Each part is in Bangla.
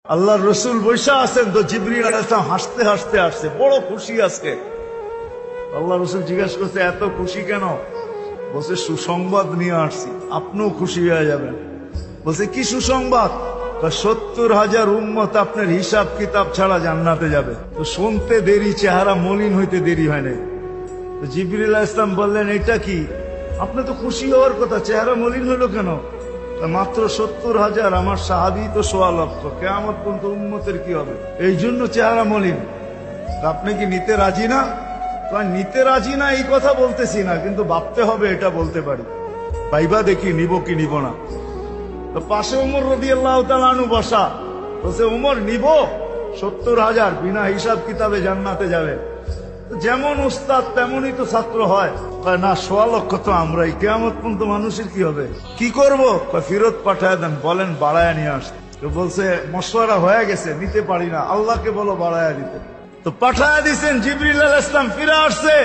আল্লাহর রসুল বৈশা আছেন তো জিবরিল আলাইহিস সালাম হাসতে হাসতে আসছে, বড় খুশি আজকে। আল্লাহ রসুল জিজ্ঞাসা করছে এত খুশি কেন? বলছে সুসংবাদ নিয়ে আসছি, আপনিও খুশি হয়ে যাবেন। বলছে কি সুসংবাদ? 70,000 উম্মত আপনার হিসাব কিতাব ছাড়া জান্নাতে যাবে। তো শুনতে দেরি, চেহারা মলিন হইতে দেরি হয় নাই। তো জিবরিল আলাইহিস সালাম বললেন এটা কি? আপনি তো খুশি হওয়ার কথা, চেহারা মলিন হলো কেন? মাত্র 70,000, আমার সাহাবী তো 1.25 লক্ষ, কিয়ামত পর্যন্ত উম্মতের কি হবে? এই জন্য চেহারা মলিন। আপনি কি নিতে রাজি না? নিতে রাজি না এই কথা বলতেছি না, কিন্তু ভাবতে হবে এটা বলতে পারি। ভাইবা দেখি নিব কি নিব না। তো পাশে উমর রাদিয়াল্লাহু তাআলা আনহু বসা, বলছে উমর নিব 70,000, বিনা হিসাব কিতাবে জান্নাতে যাবে। যেমন উস্তাদ তেমনই তো ছাত্র হয়। না 1.25 লক্ষ তো আমরাই, কিয়ামত পর্যন্ত মানুষের কি হবে? কি করব? ফেরত পাঠায় দেন, বলেন বাড়ায় নিয়ে আসতে। তো বলছে মশওয়ারা হয়ে গেছে, নিতে পারি না, আল্লাহকে বলো বাড়ায় দিতে। তো পাঠায় দিছেন, জিবরিল আলাইহিস সালাম ফিরে আসছে।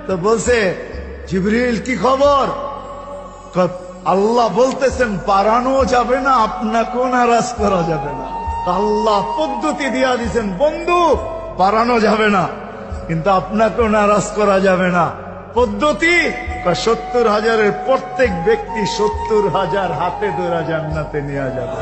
তো বলছে জিবরিল কি খবর? আল্লাহ বলতেছেন বাড়ানো যাবে না, আপনাকেও নারাজ করা যাবে না। আল্লাহ পদ্ধতি দিয়া দিছেন, বন্ধু বাড়ানো যাবে না, কিন্তু আপনাকেও নারাজ করা যাবে না। পদ্ধতি 70,000-এর প্রত্যেক ব্যক্তি 70,000 হাতে ধরে জান্নাতে নিয়ে যাবে।